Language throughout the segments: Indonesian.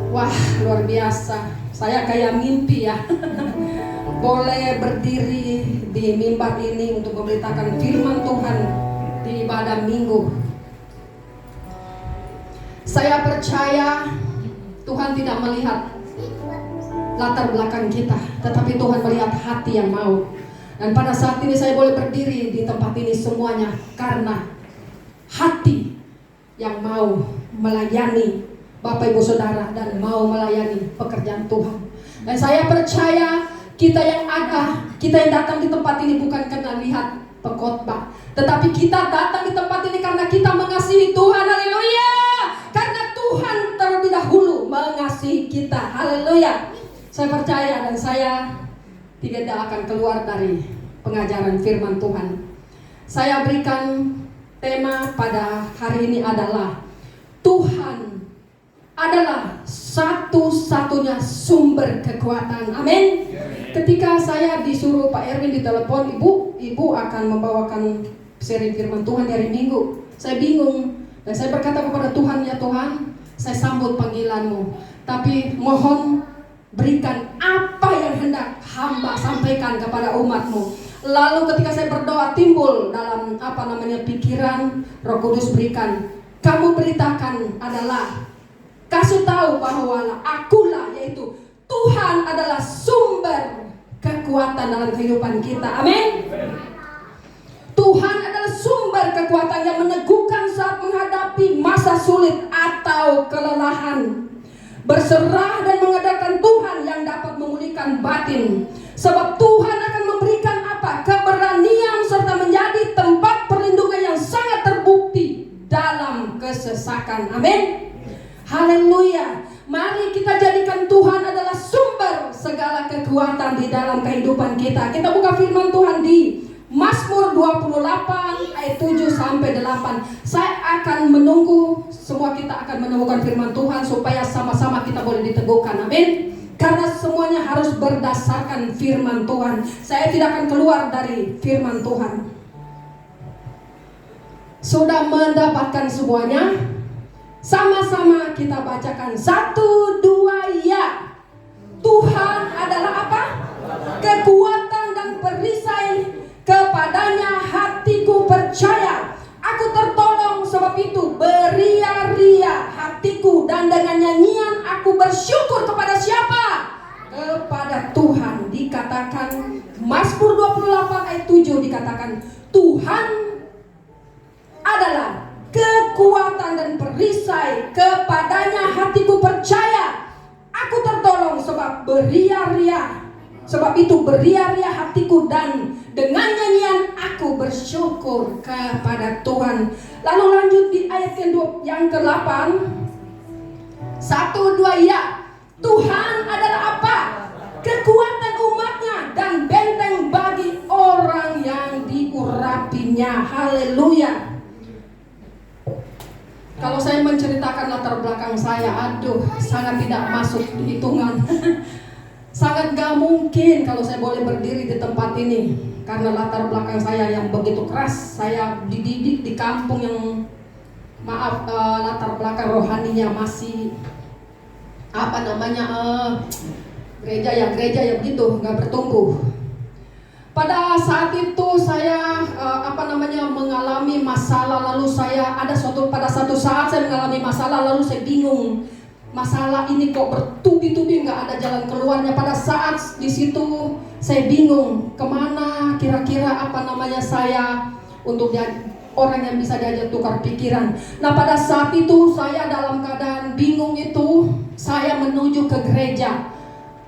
Wah, luar biasa. Saya kayak mimpi ya. Boleh berdiri di mimbar ini untuk memberitakan firman Tuhan di ibadah minggu. Saya percaya Tuhan tidak melihat latar belakang kita, tetapi Tuhan melihat hati yang mau. Dan pada saat ini saya boleh berdiri di tempat ini semuanya karena hati yang mau melayani Bapak Ibu Saudara dan mau melayani pekerjaan Tuhan. Dan saya percaya kita yang datang di tempat ini bukan karena lihat pengkhotbah, tetapi kita datang di tempat ini karena kita mengasihi Tuhan. Haleluya. Karena Tuhan terlebih dahulu mengasihi kita. Haleluya. Saya percaya dan saya tidak akan keluar dari pengajaran firman Tuhan. Saya berikan tema pada hari ini adalah Tuhan adalah satu-satunya sumber kekuatan. Amin. Ketika saya disuruh Pak Erwin di telepon, ibu akan membawakan seri firman Tuhan di hari Minggu. Saya bingung dan saya berkata kepada Tuhan, ya Tuhan, saya sambut panggilanmu, tapi mohon berikan apa yang hendak hamba sampaikan kepada umatmu. Lalu ketika saya berdoa, timbul dalam pikiran, Roh Kudus berikan, kamu beritakan adalah kasih tahu bahwa akulah, yaitu Tuhan adalah sumber kekuatan dalam kehidupan kita. Amin. Tuhan adalah sumber kekuatan yang meneguhkan saat menghadapi masa sulit atau kelelahan. Berserah dan mengandalkan Tuhan yang dapat memulihkan batin. Sebab Tuhan akan memberikan keberanian serta menjadi tempat perlindungan yang sangat terbukti dalam kesesakan. Amin. Haleluya. Mari kita jadikan Tuhan adalah sumber segala kekuatan di dalam kehidupan kita. Kita buka firman Tuhan di Mazmur 28 ayat 7 sampai 8. Saya akan menunggu, semua kita akan menemukan firman Tuhan supaya sama-sama kita boleh diteguhkan. Amin. Karena semuanya harus berdasarkan firman Tuhan. Saya tidak akan keluar dari firman Tuhan. Sudah mendapatkan semuanya? Sama-sama kita bacakan. 1, 2, ya. Tuhan adalah apa? Kekuatan dan perisai, kepadanya hatiku percaya. Aku tertolong, sebab itu beria-ria hatiku, dan dengan nyanyian aku bersyukur kepada siapa? Kepada Tuhan. Dikatakan Mazmur 28 ayat 7 dikatakan Tuhan adalah kekuatan dan perisai, kepadanya hatiku percaya. Aku tertolong sebab beria-ria. Sebab itu beria-ria hatiku, dan dengan nyanyian aku bersyukur kepada Tuhan. Lalu lanjut di ayat yang ke-8. 1, 2, ya. Tuhan adalah apa? Kekuatan umatnya dan benteng bagi orang yang diurapinya. Haleluya. Kalau saya menceritakan latar belakang saya, sangat tidak masuk di hitungan. Sangat gak mungkin kalau saya boleh berdiri di tempat ini, karena latar belakang saya yang begitu keras. Saya dididik di kampung yang latar belakang rohaninya masih gereja ya begitu, gak bertumbuh. Pada saat itu saya mengalami masalah, lalu pada satu saat saya mengalami masalah, lalu saya bingung. Masalah ini kok bertubi-tubi, nggak ada jalan keluarnya. Pada saat di situ saya bingung kemana kira-kira saya untuk orang yang bisa diajak tukar pikiran. Nah pada saat itu saya dalam keadaan bingung itu, saya menuju ke gereja.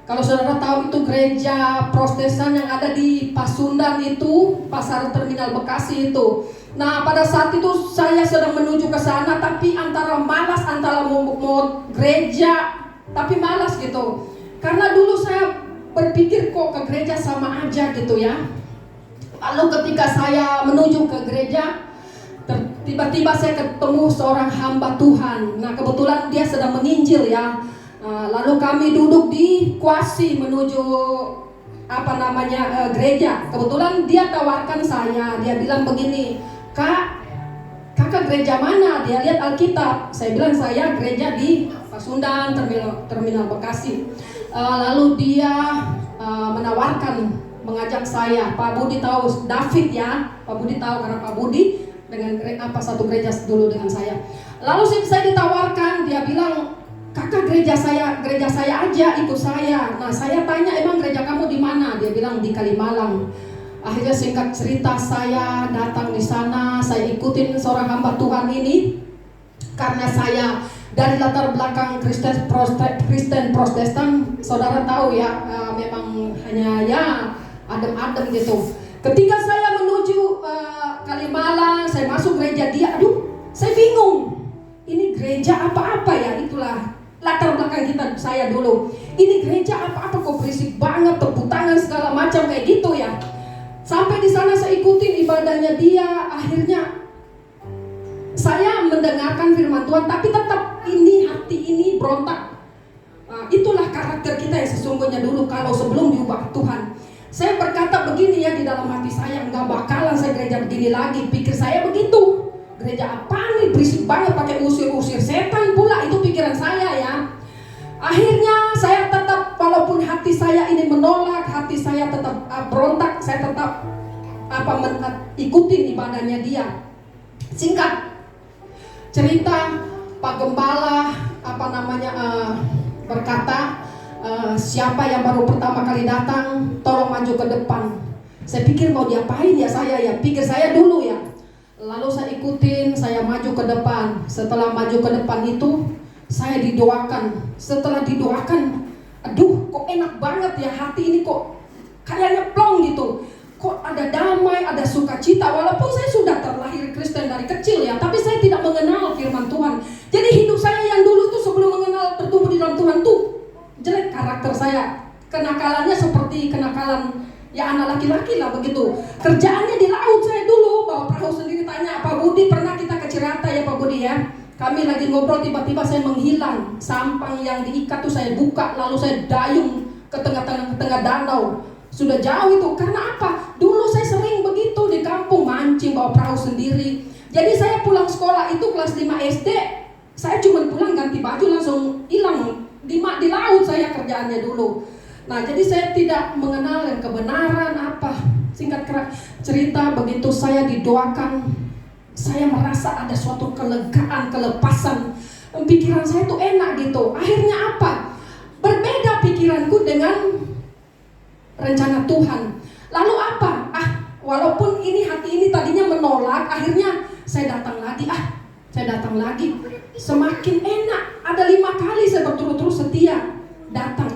Kalau saudara tahu itu gereja Protestan yang ada di Pasundan itu, Pasar Terminal Bekasi itu. Nah pada saat itu saya sedang menuju ke sana, tapi antara malas, antara mau gereja tapi malas gitu. Karena dulu saya berpikir kok ke gereja sama aja gitu ya. Lalu ketika saya menuju ke gereja, tiba-tiba saya ketemu seorang hamba Tuhan. Nah kebetulan dia sedang menginjil ya. Lalu kami duduk di kuasi menuju gereja. Kebetulan dia tawarkan saya, dia bilang begini, Kak, kakak gereja mana? Dia lihat Alkitab. Saya bilang saya gereja di Pasundan, terminal Bekasi. Lalu dia menawarkan, mengajak saya. Pak Budi tahu David ya, Pak Budi tahu karena Pak Budi dengan satu gereja dulu dengan saya. Lalu saya ditawarkan, dia bilang, kakak gereja saya aja, ikut saya. Nah saya tanya, emang gereja kamu di mana? Dia bilang di Kalimalang. Akhirnya singkat cerita saya datang di sana, saya ikutin seorang hamba Tuhan ini karena saya dari latar belakang Kristen Protestan. Saudara tahu ya, memang hanya ya adem-adem gitu. Ketika saya menuju Kalimalang, saya masuk gereja dia, saya bingung. Ini gereja apa-apa ya? Itulah latar belakang saya dulu. Ini gereja apa-apa kok berisik banget, tepuk tangan segala macam kayak gitu ya. Sampai di sana saya ikutin ibadahnya dia. Akhirnya saya mendengarkan firman Tuhan, tapi tetap hati ini berontak. Itulah karakter kita yang sesungguhnya dulu kalau sebelum diubah Tuhan. Saya berkata begini ya di dalam hati saya, nggak bakalan saya gereja begini lagi. Pikir saya begitu. Gereja apa nih, berisik banget, pakai usir-usir setan pula, itu pikiran saya ya. Akhirnya saya tetap, walaupun hati saya ini menolak, hati saya tetap berontak, saya tetap ikutin ibadahnya dia. Singkat cerita, Pak Gembala berkata, siapa yang baru pertama kali datang, tolong maju ke depan. Saya pikir mau diapain ya saya ya, pikir saya dulu ya. Lalu saya ikutin, saya maju ke depan. Setelah maju ke depan itu, saya didoakan. Setelah didoakan, aduh kok enak banget ya, hati ini kok kayaknya plong gitu. Kok ada damai, ada sukacita. Walaupun saya sudah terlahir Kristen dari kecil ya, tapi saya tidak mengenal firman Tuhan. Jadi hidup saya yang dulu itu sebelum mengenal bertumbuh di dalam Tuhan tuh jelek karakter saya. Kenakalannya seperti kenakalan ya anak laki-laki lah begitu. Kerjaannya di laut saya dulu, bawa perahu sendiri. Tanya Pak Budi, pernah kita ke Cirata ya Pak Budi ya? Kami lagi ngobrol, tiba-tiba saya menghilang. Sampang yang diikat tuh saya buka, lalu saya dayung ke tengah danau. Sudah jauh itu, karena apa? Dulu saya sering begitu di kampung, mancing, bawa perahu sendiri. Jadi saya pulang sekolah itu kelas 5 SD, saya cuma pulang ganti baju langsung hilang. Di laut saya kerjaannya dulu. Nah jadi saya tidak mengenal yang kebenaran apa. Singkat cerita, begitu saya didoakan, saya merasa ada suatu kelegaan, kelepasan. Pikiran saya tuh enak gitu. Akhirnya apa? Berbeda pikiranku dengan rencana Tuhan. Lalu apa? Walaupun ini hati ini tadinya menolak, akhirnya saya datang lagi. Semakin enak. Ada 5 kali saya berturut-turut setia datang.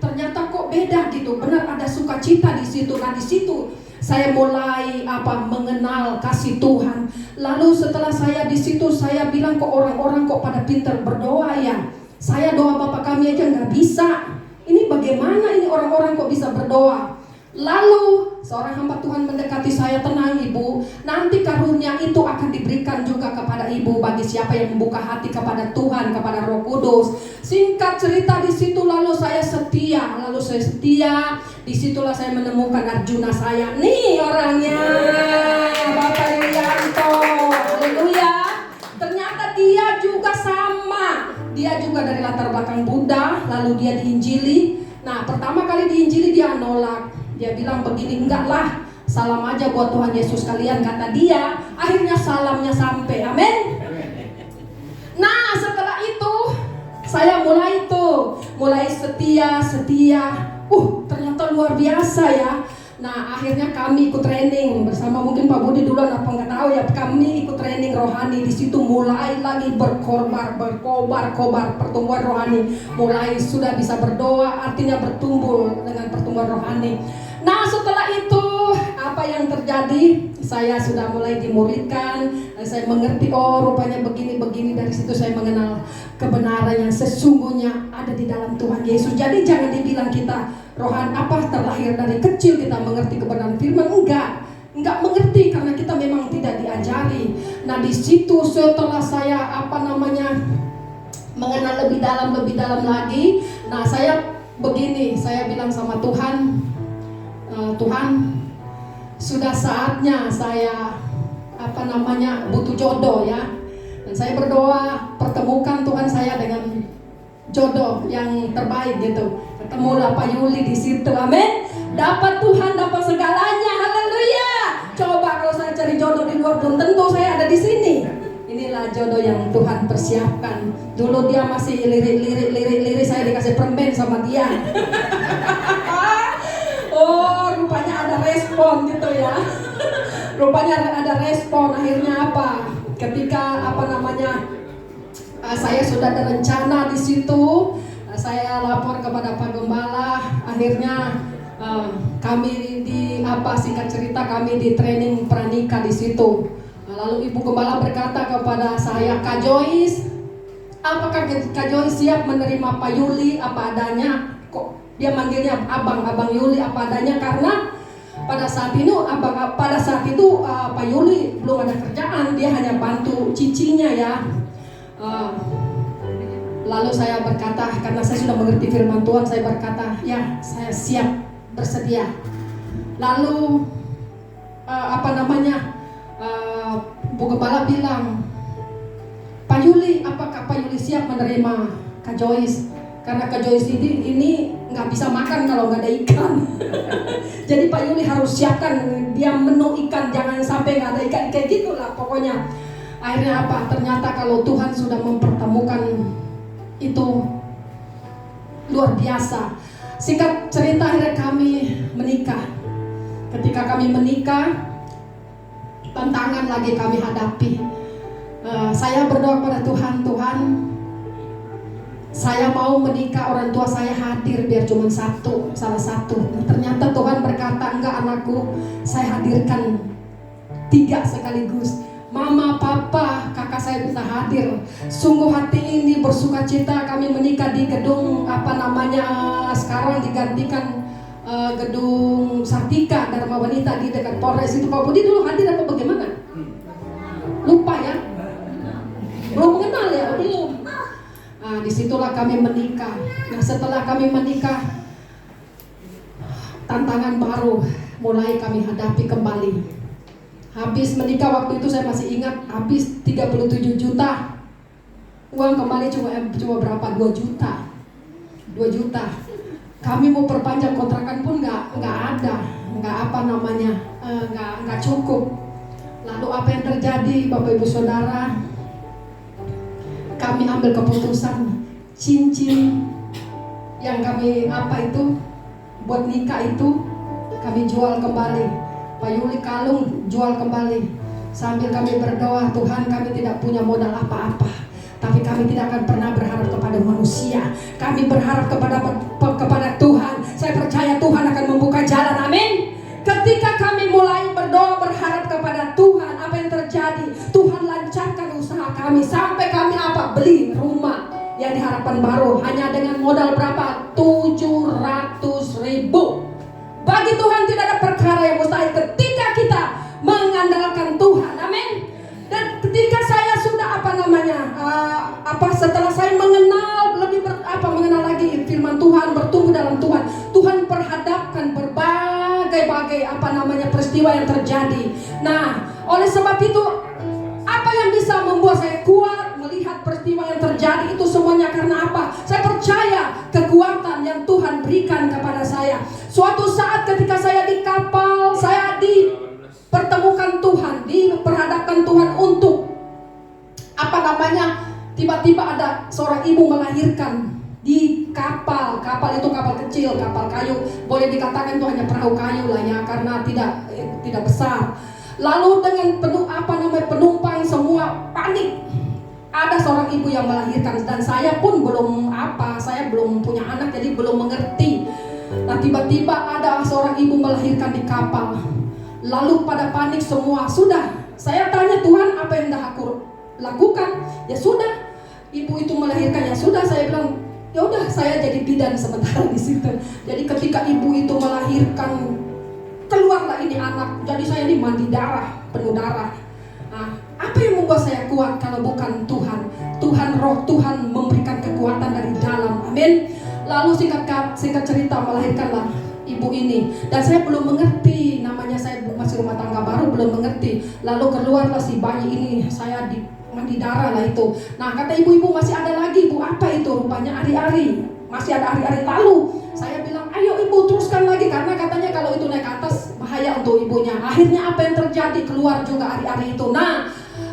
Ternyata kok beda gitu. Benar ada sukacita di situ. Nah di situ saya mulai mengenal kasih Tuhan. Lalu setelah saya di situ, saya bilang kok orang-orang kok pada pintar berdoa ya. Saya doa Bapak kami aja nggak bisa. Ini bagaimana ini orang-orang kok bisa berdoa? Lalu seorang hamba Tuhan mendekati saya, tenang ibu, nanti karunia itu akan diberikan juga kepada ibu bagi siapa yang membuka hati kepada Tuhan, kepada Roh Kudus. Singkat cerita di situ lalu saya setia. Disitulah saya menemukan Arjuna saya. Nih orangnya, Bapak Yulianto. Haleluya. Ternyata dia juga sama. Dia juga dari latar belakang Buddha, lalu dia diinjili. Nah, pertama kali diinjili dia nolak. Dia bilang begini, enggak lah, salam aja buat Tuhan Yesus kalian, kata dia. Akhirnya salamnya sampai, amin. Nah, setelah itu saya mulai setia. Ternyata luar biasa ya. Nah, akhirnya kami ikut training bersama, mungkin Pak Budi duluan apa nggak tahu ya. Kami ikut training rohani di situ, mulai lagi berkobar pertumbuhan rohani. Mulai sudah bisa berdoa, artinya bertumbuh dengan pertumbuhan rohani. Nah, setelah itu apa yang terjadi? Saya sudah mulai dimuridkan, saya mengerti rupanya begini. Dari situ saya mengenal kebenaran yang sesungguhnya ada di dalam Tuhan Yesus. Jadi jangan dibilang kita rohani terlahir dari kecil kita mengerti kebenaran firman, enggak mengerti karena kita memang tidak diajari. Nah, di situ setelah saya mengenal lebih dalam lagi. Nah, saya bilang sama Tuhan, Tuhan, sudah saatnya saya butuh jodoh ya. Dan saya berdoa, pertemukan Tuhan saya dengan jodoh yang terbaik gitu. Ketemulah Pak Yuli di situ, amin. Dapat Tuhan, dapat segalanya, haleluya. Coba kalau saya cari jodoh di luar, belum tentu saya ada di sini. Inilah jodoh yang Tuhan persiapkan. Dulu dia masih lirik, saya dikasih permen sama dia. Oh, rupanya ada respon gitu ya. Rupanya ada respon. Akhirnya apa? Ketika saya sudah ada rencana di situ, saya lapor kepada Pak Gembala. Akhirnya kami singkat cerita kami di training pranikah di situ. Lalu Ibu Gembala berkata kepada saya, Kak Joyce, apakah Kak Joyce siap menerima Pak Yuli apa adanya? Kok dia manggilnya Abang Yuli apa adanya? Karena pada saat itu Pak Yuli belum ada kerjaan, dia hanya bantu cicinya ya. Lalu saya berkata, karena saya sudah mengerti firman Tuhan, saya berkata, ya saya siap bersedia. Lalu Bu Gembala bilang, Pak Yuli, apakah Pak Yuli siap menerima Kak Joyce? Karena Kak Joyce ini nggak bisa makan kalau nggak ada ikan. Jadi Pak Yuli harus siapkan dia menu ikan, jangan sampai nggak ada ikan, kayak gitulah pokoknya. Akhirnya apa? Ternyata kalau Tuhan sudah mempertemukan itu luar biasa. Singkat cerita, akhirnya kami menikah. Ketika kami menikah, tantangan lagi kami hadapi. Saya berdoa kepada Tuhan, saya mau menikah, orang tua saya hadir biar cuma salah satu. Ternyata Tuhan berkata, enggak anakku, saya hadirkan 3 sekaligus. Mama, papa, kakak saya bisa hadir. Sungguh hati ini bersuka cita kami menikah di gedung sekarang digantikan gedung Sartika Dharma Wanita di dekat Polres itu. Pak Budi dulu hadir apa bagaimana? Lupa ya? Belum mengenal ya? Belum. Nah, disitulah kami menikah. Nah, setelah kami menikah, tantangan baru mulai kami hadapi kembali. Habis menikah waktu itu saya masih ingat, habis 37 juta. Uang kembali cuma berapa? 2 juta. 2 juta. Kami mau perpanjang kontrakan pun nggak ada, nggak cukup. Lalu apa yang terjadi, Bapak Ibu Saudara? Kami ambil keputusan, cincin yang kami buat nikah itu kami jual kembali. Pak Yuli kalung jual kembali. Sambil kami berdoa, Tuhan, kami tidak punya modal apa-apa, tapi kami tidak akan pernah berharap kepada manusia. Kami berharap kepada Tuhan. Saya percaya Tuhan akan membuka jalan, amin. Ketika kami mulai berdoa berharap kepada Tuhan, apa yang terjadi? Tuhan lancarkan usaha kami sampai kami beli rumah yang di Harapan Baru hanya dengan modal berapa? 700.000. Bagi Tuhan tidak ada perkara yang mustahil ketika kita mengandalkan Tuhan, amin. Dan ketika saya sudah setelah saya mengenal mengenal lagi firman Tuhan, bertumbuh dalam Tuhan, Tuhan perhadapkan berbagai peristiwa yang terjadi. Nah, oleh sebab itu, apa yang bisa membuat saya kuat melihat peristiwa yang terjadi itu semuanya karena apa? Saya percaya kekuatan yang Tuhan berikan kepada saya. Suatu saat ketika saya di kapal, saya dipertemukan Tuhan, diperhadapkan Tuhan untuk tiba-tiba ada seorang ibu melahirkan di kapal itu kapal kecil, kapal kayu, boleh dikatakan itu hanya perahu kayu lah ya, karena tidak besar. Lalu dengan penumpang semua panik. Ada seorang ibu yang melahirkan dan saya pun saya belum punya anak, jadi belum mengerti. Nah, tiba-tiba ada seorang ibu melahirkan di kapal. Lalu pada panik semua. Sudah, saya tanya Tuhan, apa yang dah aku lakukan? Ya sudah, ibu itu melahirkan, ya sudah, saya bilang, ya udah, saya jadi bidan sementara di situ. Jadi ketika ibu itu melahirkan, keluarlah ini anak. Jadi saya ini mandi darah, penuh darah. Nah, apa yang membuat saya kuat kalau bukan Tuhan? Roh Tuhan memberikan kekuatan dari dalam, amin. Lalu singkat cerita, melahirkanlah ibu ini. Dan saya belum mengerti, namanya saya masih rumah tangga baru, belum mengerti. Lalu keluarlah si bayi ini, saya di mandi darah lah itu. Nah kata ibu-ibu, masih ada lagi Bu, apa itu? Rupanya ari-ari, masih ada ari-ari. Lalu saya bilang, ayo ibu teruskan lagi, karena katanya kalau itu naik ke atas bahaya untuk ibunya. Akhirnya apa yang terjadi? Keluar juga ari-ari itu. Nah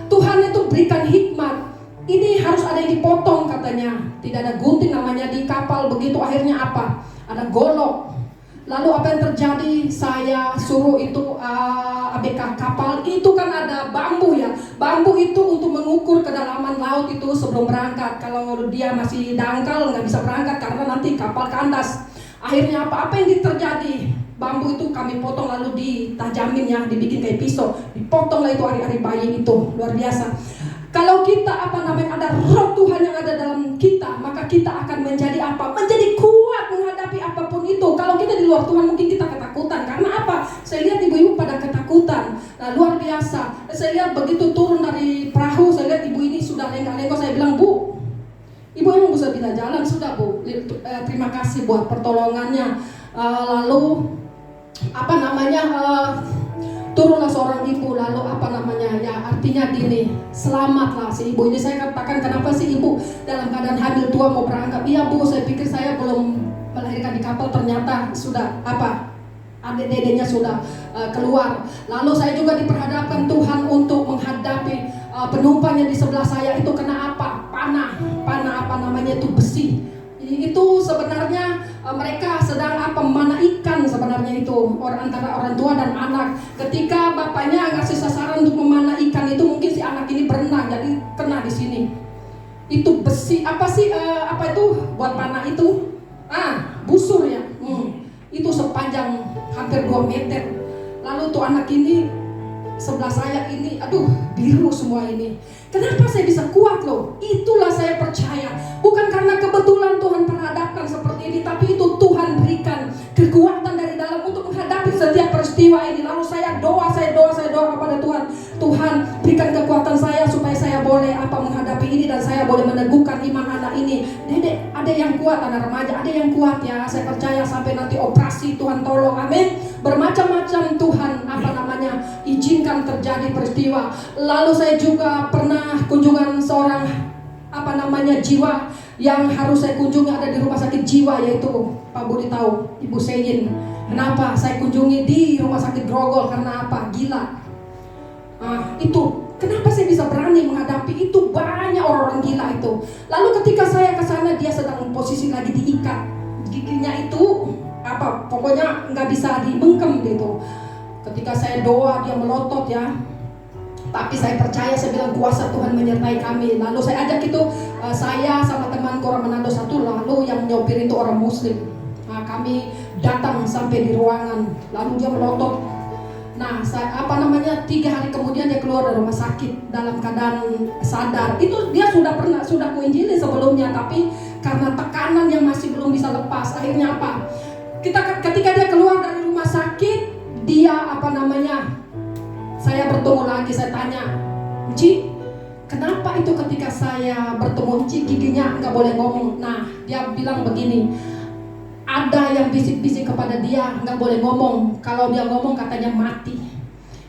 Tuhan itu berikan hikmat, ini harus ada yang dipotong katanya. Tidak ada gunting namanya di kapal begitu. Akhirnya apa? Ada golok. Lalu apa yang terjadi? Saya suruh itu ABK kapal itu kan ada bambu ya. Bambu itu untuk mengukur kedalaman laut itu sebelum berangkat. Kalau dia masih dangkal nggak bisa berangkat karena nanti kapal kandas. Akhirnya apa yang terjadi? Bambu itu kami potong lalu ditajamin ya, dibikin kayak pisau. Dipotonglah itu ari-ari bayi itu, luar biasa. Kalau kita ada roh Tuhan yang ada dalam kita, maka kita akan menjadi apa? Menjadi kuat menghadapi apapun itu. Kalau kita di luar Tuhan mungkin kita ketakutan. Karena apa? Saya lihat ibu-ibu pada ketakutan. Nah, luar biasa. Saya lihat begitu turun dari perahu, saya lihat ibu ini sudah lenggak-lenggok. Saya bilang, Bu, ibu emang bisa bisa jalan? Sudah Bu, terima kasih buat pertolongannya. Lalu turunlah seorang ibu, lalu ya artinya gini, selamatlah si ibu ini. Saya katakan, kenapa sih ibu dalam keadaan hamil tua mau berangkat? Iya Bu, saya pikir saya belum melahirkan di kapal, ternyata sudah adik-dedeknya sudah keluar. Lalu saya juga diperhadapkan Tuhan untuk menghadapi penumpang yang di sebelah saya itu kena panah itu besi. Itu sebenarnya mereka sedang memanah ikan sebenarnya itu, antara orang tua dan anak. Ketika bapaknya ngasih sasaran untuk memanah ikan itu, mungkin si anak ini berenang jadi kena di sini. Itu besi apa itu buat panah itu? Busur ya. Itu sepanjang hampir 2 meter. Lalu tuh anak ini sebelah saya ini, biru semua ini. Kenapa saya bisa kuat loh? Itulah saya percaya. Bukan karena kebetulan Tuhan perhadapkan seperti ini, tapi itu Tuhan berikan kekuatan dari dalam untuk menghadapi setiap peristiwa ini. Lalu saya doa kepada Tuhan. Tuhan berikan kekuatan saya supaya saya boleh menghadapi ini dan saya boleh meneguhkan iman anak ini. Dedek, ada yang kuat, anak remaja, ada yang kuat ya. Saya percaya sampai nanti operasi Tuhan tolong, amin. Bermacam-macam Tuhan izinkan terjadi peristiwa. Lalu saya juga pernah kunjungan seorang jiwa yang harus saya kunjungi, ada di rumah sakit jiwa, yaitu Pak Budi tahu, Ibu Seyin. Kenapa saya kunjungi di rumah sakit Grogol? Karena apa? Gila. Itu kenapa saya bisa berani menghadapi itu, banyak orang-orang gila itu. Lalu ketika saya ke sana, dia sedang posisi lagi diikat, giginya itu pokoknya nggak bisa dibengkem gitu. Ketika saya doa, dia melotot ya. Tapi saya percaya, saya bilang kuasa Tuhan menyertai kami. Lalu saya ajak itu, saya sama teman orang Manado satu, lalu yang nyopir itu orang Muslim. Kami datang sampai di ruangan, lalu dia melotot. Nah, 3 hari kemudian dia keluar dari rumah sakit dalam keadaan sadar. Itu dia sudah kuinjili sebelumnya, tapi karena tekanan yang masih belum bisa lepas, akhirnya apa? Ketika dia keluar dari rumah sakit, dia saya bertemu lagi, saya tanya, Ci, kenapa itu ketika saya bertemu Ci giginya nggak boleh ngomong? Nah, dia bilang begini, ada yang bisik-bisik kepada dia nggak boleh ngomong, kalau dia ngomong katanya mati.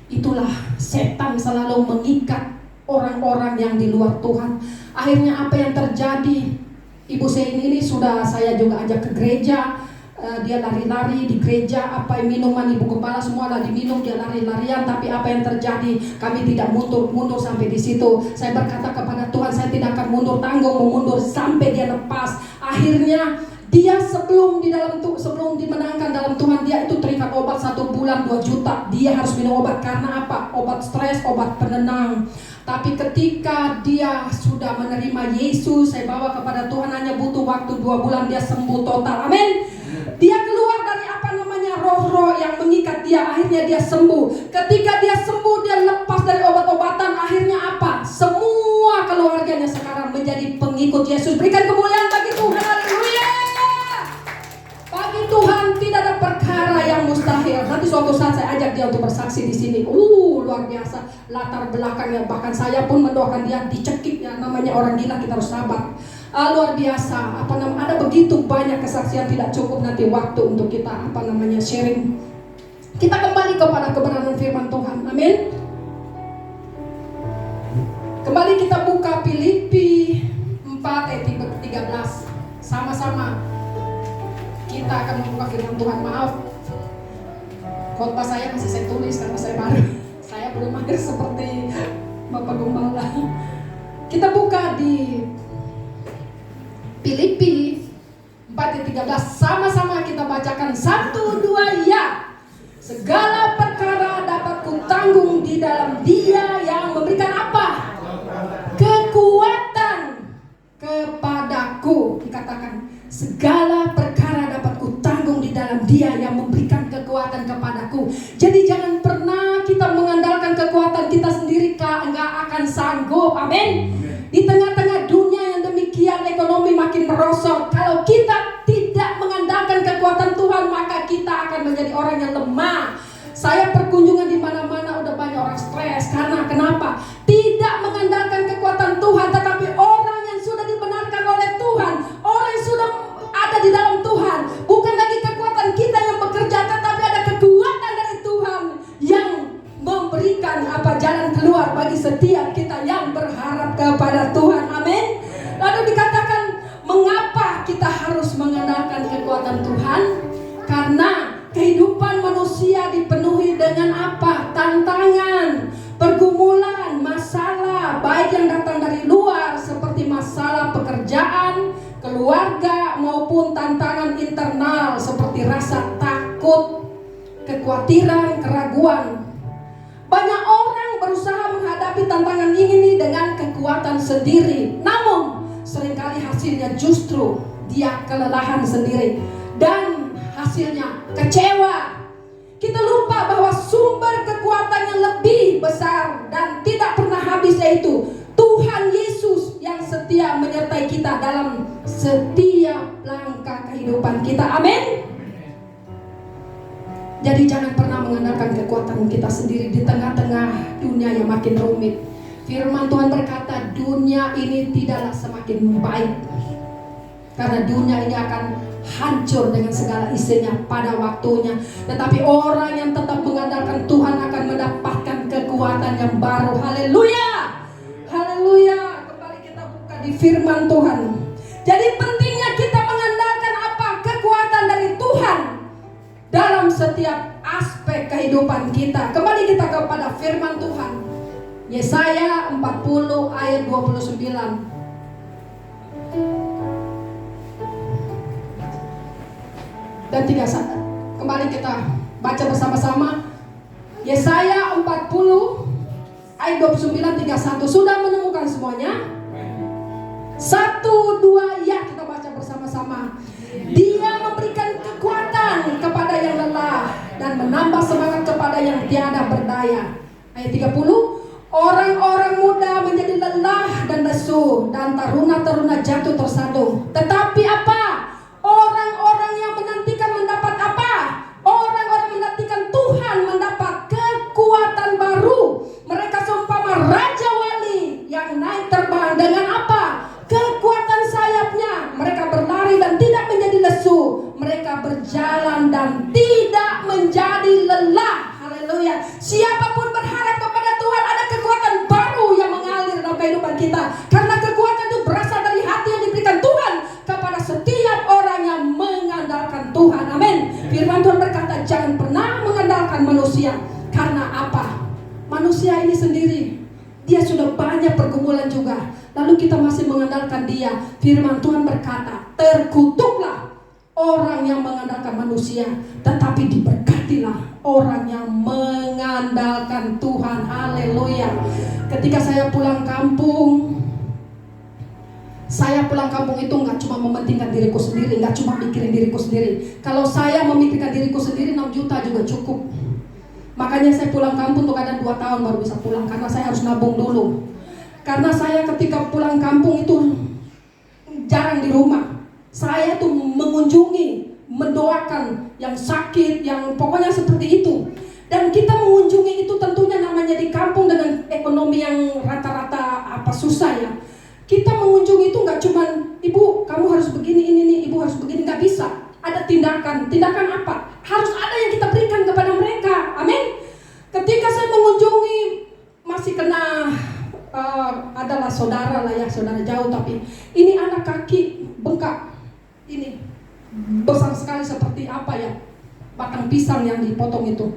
Itulah setan selalu mengikat orang-orang yang di luar Tuhan. Akhirnya apa yang terjadi? Ibu Sein ini sudah saya juga ajak ke gereja. Dia lari-lari di gereja, minuman ibu kepala semua lah diminum, dia lari-larian. Tapi apa yang terjadi? Kami tidak mundur sampai di situ. Saya berkata kepada Tuhan, saya tidak akan mundur tanggung, mundur sampai dia lepas. Akhirnya dia sebelum dimenangkan dalam Tuhan, dia itu terikat obat 1 bulan 2 juta. Dia harus minum obat karena apa? Obat stres, obat penenang. Tapi ketika dia sudah menerima Yesus, saya bawa kepada Tuhan, hanya butuh waktu 2 bulan dia sembuh total. Amin. Dia keluar dari roh-roh yang mengikat dia, akhirnya dia sembuh. Ketika dia sembuh, dia lepas dari obat-obatan. Akhirnya apa? Semua keluarganya sekarang menjadi pengikut Yesus. Berikan kemuliaan bagi Tuhan. Haleluya. Bagi Tuhan tidak ada perkara yang mustahil. Nanti suatu saat saya ajak dia untuk bersaksi di sini. Luar biasa latar belakangnya. Bahkan saya pun mendoakan dia dicekik ya, namanya orang gila, kita harus sabar. luar biasa. Ada begitu banyak kesaksian, tidak cukup nanti waktu untuk kita sharing. Kita kembali kepada kebenaran firman Tuhan. Amin. Kembali kita buka Filipi 4 ayat 13. Sama-sama kita akan membuka firman Tuhan. Maaf, khotbah saya masih saya tulis karena saya baru. Saya belum mahir seperti Bapak Gembala. Kita buka di Filipi 4 ayat 13. Sama-sama kita bacakan 1, 2, ya. Segala perkara dapat kutanggung di dalam Dia yang memberikan apa? Kekuatan kepadaku. Dikatakan segala perkara dapat kutanggung di dalam Dia yang memberikan kekuatan kepadaku. Jadi jangan pernah kita mengandalkan kekuatan kita sendiri, enggak akan sanggup. Amin. Di tengah-tengah dunia yang demikian, ekonomi makin merosot, kalau kita tidak mengandalkan kekuatan Tuhan, maka kita akan menjadi orang yang lemah. Saya perkunjungan di mana-mana udah banyak orang stres. Karena kenapa? Tidak mengandalkan kekuatan Tuhan, tetapi orang yang sudah dibenarkan oleh Tuhan, orang yang sudah ada di dalam Tuhan. Bukan lagi kekuatan kita yang bekerja, tetapi ada kekuatan dari Tuhan yang memberikan jalan keluar bagi setiap kita yang berharap kepada Tuhan. Amin. Lalu dikatakan, mengapa kita harus mengandalkan kekuatan Tuhan? Karena kehidupan manusia dipenuhi dengan apa? Tantangan, pergumulan, masalah, baik yang datang dari luar seperti masalah pekerjaan, keluarga, maupun tantangan internal seperti rasa takut, kekhawatiran, keraguan. Banyak orang berusaha menghadapi tantangan ini dengan kekuatan sendiri, namun seringkali hasilnya justru dia kelelahan sendiri dan hasilnya kecewa. Kita lupa bahwa sumber kekuatan yang lebih besar dan tidak pernah habis, yaitu Tuhan Yesus yang setia menyertai kita dalam setiap langkah kehidupan kita. Amin. Jadi jangan pernah mengandalkan kekuatan kita sendiri di tengah-tengah dunia yang makin rumit. Firman Tuhan berkata, dunia ini tidaklah semakin baik, karena dunia ini akan hancur dengan segala isinya pada waktunya. Tetapi orang yang tetap mengandalkan Tuhan akan mendapatkan kekuatan yang baru. Haleluya, haleluya. Kembali kita buka di firman Tuhan. Jadi pentingnya kita mengandalkan apa? Kekuatan dari Tuhan dalam setiap aspek kehidupan kita. Kembali kita kepada firman Tuhan. Yesaya 40 ayat 29. Dan 31. Kembali kita baca bersama-sama. Yesaya 40 ayat 29, 31. Sudah menemukan semuanya? 1, 2, ya, kita baca bersama-sama. Dia memberikan kekuatan kepada yang lelah dan menambah semangat kepada yang tiada berdaya. Ayat 30. Orang-orang muda menjadi lelah dan lesu, dan taruna-taruna jatuh tersadung. Tetapi apa? Orang-orang yang menantikan mendapat apa? Orang-orang menantikan Tuhan mendapat kekuatan baru. Mereka seumpama raja wali yang naik terbang dengan apa? Kekuatan sayapnya. Mereka berlari dan tidak menjadi lesu. Mereka berjalan dan tidak menjadi lelah. Haleluya. Siapapun berharap kepada Tuhan, ada kekuatan baru yang mengalir dalam kehidupan kita. Karena kekuatan itu berasal dari hati yang diberikan Tuhan kepada setiap orang yang mengandalkan Tuhan. Amin. Firman Tuhan berkata, jangan pernah mengandalkan manusia. Karena apa? Manusia ini sendiri, dia sudah banyak pergumulan juga, lalu kita masih mengandalkan dia. Firman Tuhan berkata, terkutuklah orang yang mengandalkan manusia, tetapi diberkatilah orang yang mengandalkan Tuhan. Haleluya. Ketika saya pulang kampung itu nggak cuma mementingkan diriku sendiri, nggak cuma mikirin diriku sendiri. Kalau saya memikirkan diriku sendiri, 6 juta juga cukup. Makanya saya pulang kampung tuh kadang 2 tahun baru bisa pulang, karena saya harus nabung dulu. Karena saya ketika pulang kampung itu jarang di rumah. Saya tuh mengunjungi, mendoakan yang sakit, yang pokoknya seperti itu. Dan kita mengunjungi itu tentunya namanya di kampung dengan ekonomi yang rata-rata susah ya. Kita mengunjungi itu nggak cuma ibu kamu harus begini, ini ibu harus begini. Gak bisa. Ada tindakan apa? Harus ada yang kita berikan kepada mereka. Amin. Ketika saya mengunjungi, masih kena adalah saudara lah ya, saudara jauh, tapi ini anak kaki bengkak, ini besar sekali seperti apa ya, batang pisang yang dipotong itu.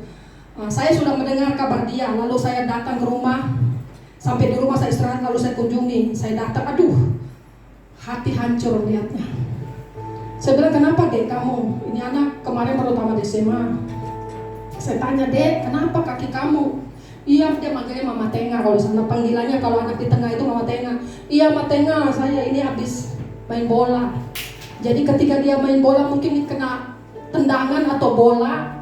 Saya sudah mendengar kabar dia, lalu saya datang ke rumah. Sampai di rumah saya istirahat, lalu saya kunjungi. Saya datang, aduh, hati hancur lihatnya. Saya bilang, kenapa dek kamu? Ini anak kemarin baru tamat SMA. Saya tanya, dek, kenapa kaki kamu? Iya, dia manggilnya Mama Tenga. Kalau sana panggilannya, kalau anak di tengah itu Mama Tenga. Iya, Mama Tenga, saya ini habis main bola. Jadi ketika dia main bola mungkin kena tendangan atau bola,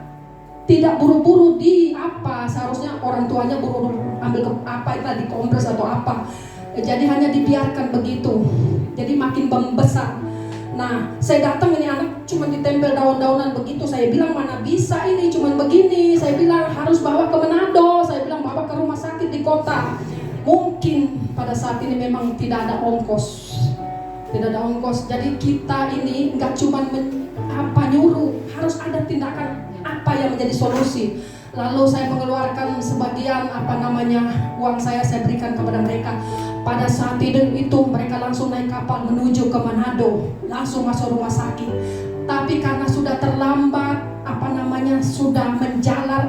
tidak buru-buru di apa, seharusnya orang tuanya buru-buru ambil apa itu di kompres atau apa. Jadi hanya dibiarkan begitu. Jadi makin membesar. Nah, saya datang, ini anak cuma ditempel daun-daunan begitu. Saya bilang, mana bisa ini cuma begini. Saya bilang harus bawa ke Manado. Saya bilang bawa ke rumah sakit di kota. Mungkin pada saat ini memang tidak ada ongkos. Tidak ada ongkos. Jadi kita ini nggak cuma nyuruh, harus ada tindakan apa yang menjadi solusi. Lalu saya mengeluarkan sebagian uang saya berikan kepada mereka. Pada saat itu mereka langsung naik kapal menuju ke Manado, langsung masuk rumah sakit. Tapi karena sudah terlambat, sudah menjalar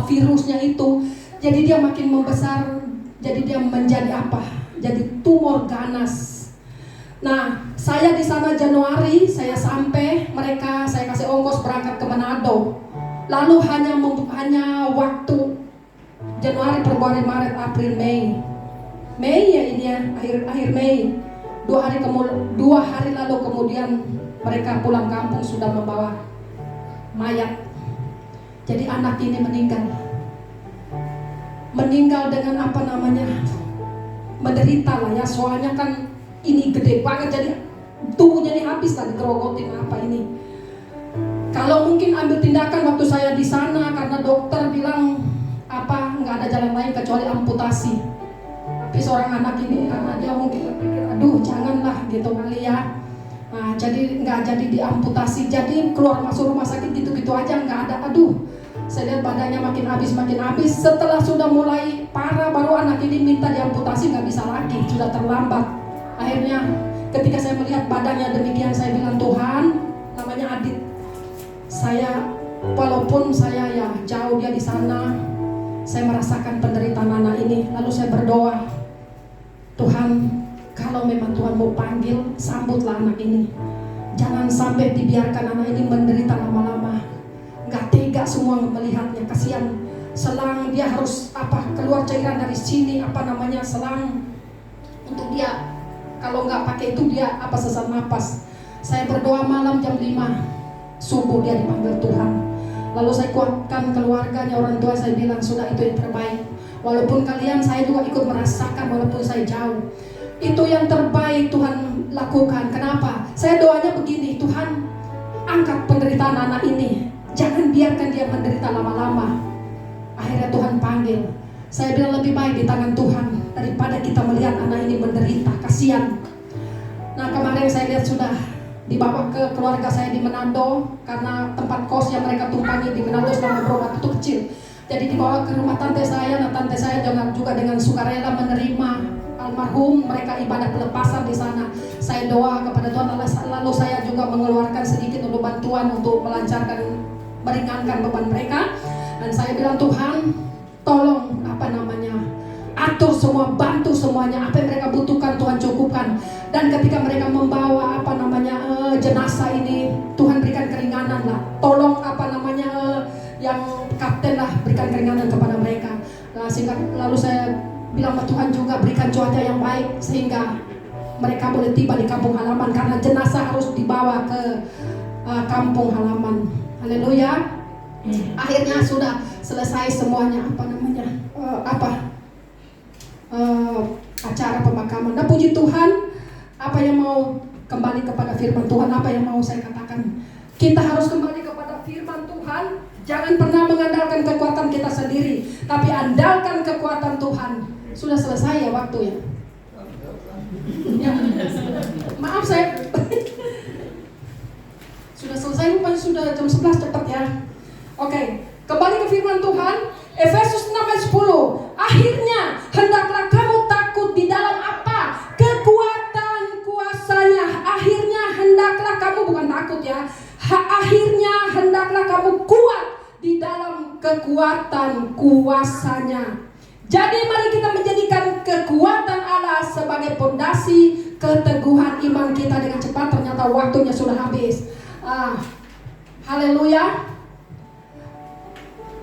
virusnya itu, jadi dia makin membesar, jadi dia menjadi jadi tumor ganas. Nah, saya di sana Januari, saya sampai, saya kasih ongkos berangkat ke Manado. Lalu hanya waktu Januari, Februari, Maret, April, Mei ya ini ya, akhir Mei. 2 hari lalu kemudian mereka pulang kampung sudah membawa mayat. Jadi anak ini meninggal dengan menderita lah ya, soalnya kan ini gede banget, jadi tubuhnya ini habis lah digerogotin ini. Kalau mungkin ambil tindakan waktu saya di sana, karena dokter bilang nggak ada jalan lain kecuali amputasi. Tapi seorang anak ini dia mungkin berpikir, aduh janganlah gitu kali ya. Nah, jadi nggak jadi diamputasi, jadi keluar masuk rumah sakit gitu-gitu aja nggak ada. Aduh, saya lihat badannya makin habis. Setelah sudah mulai parah, baru anak ini minta diamputasi, nggak bisa lagi, sudah terlambat. Akhirnya ketika saya melihat badannya demikian, saya bilang, Tuhan, namanya Adit. Walaupun saya ya jauh dia di sana, saya merasakan penderitaan anak ini. Lalu saya berdoa, Tuhan, kalau memang Tuhan mau panggil, sambutlah anak ini. Jangan sampai dibiarkan anak ini menderita lama-lama. Gak tega semua melihatnya, kasihan. Selang dia harus keluar cairan dari sini, selang untuk dia. Kalau nggak pakai itu dia sesak napas. Saya berdoa malam jam 5 subuh dia dipanggil Tuhan. Lalu saya kuatkan keluarganya, orang tua saya bilang, sudah itu yang terbaik. Walaupun kalian, saya juga ikut merasakan walaupun saya jauh. Itu yang terbaik Tuhan lakukan. Kenapa? Saya doanya begini, Tuhan, angkat penderitaan anak ini. Jangan biarkan dia menderita lama-lama. Akhirnya Tuhan panggil. Saya bilang lebih baik di tangan Tuhan daripada kita melihat anak ini menderita, kasihan. Nah, kemarin saya lihat sudah dibawa ke keluarga saya di Manado, karena tempat kos yang mereka tumpangi di Manado selama berobat itu kecil. Jadi dibawa ke rumah tante saya. Nah, tante saya juga dengan sukarela menerima almarhum. Mereka ibadah pelepasan di sana. Saya doa kepada Tuhan, lalu saya juga mengeluarkan sedikit untuk bantuan untuk meringankan beban mereka. Dan saya bilang, Tuhan, tolong atur semua, bantu semuanya, apa yang mereka butuhkan Tuhan cukupkan. Dan ketika mereka membawa jenazah ini, Tuhan berikan keringanan lah. Tolong yang kapten lah, berikan keringanan kepada mereka. Lalu saya bilang, Tuhan juga berikan cuaca yang baik sehingga mereka boleh tiba di kampung halaman, karena jenazah harus dibawa ke kampung halaman. Haleluya. Akhirnya sudah selesai semuanya acara pemakaman. Nah, puji Tuhan, apa yang mau kembali kepada firman Tuhan, apa yang mau saya katakan, kita harus kembali kepada firman Tuhan. Jangan pernah mengandalkan kekuatan kita sendiri, tapi andalkan kekuatan Tuhan. Sudah selesai ya waktu ya? Ya. Maaf saya sudah selesai, rupanya sudah jam 11, cepat ya. Oke, kembali ke firman Tuhan. Efesus 6 ayat 10. Akhirnya hendaklah kamu takut di dalam apa? Kekuatan kuasanya. Akhirnya hendaklah kamu, bukan takut ya. Akhirnya hendaklah kamu kuat di dalam kekuatan kuasanya. Jadi mari kita menjadikan kekuatan Allah sebagai pondasi keteguhan iman kita. Dengan cepat, ternyata waktunya sudah habis. Haleluya.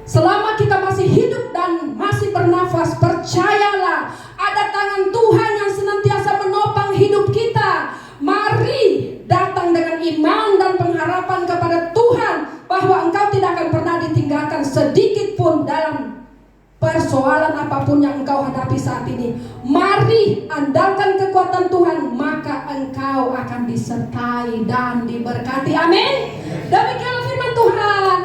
Selama kita masih hidup dan masih bernafas, percayalah ada tangan Tuhan yang senantiasa menopang hidup kita. Mari datang dengan iman dan pengharapan kepada Tuhan bahwa engkau tidak akan pernah ditinggalkan sedikit pun dalam persoalan apapun yang engkau hadapi saat ini. Mari andalkan kekuatan Tuhan, maka engkau akan disertai dan diberkati. Amin. Demikianlah firman Tuhan.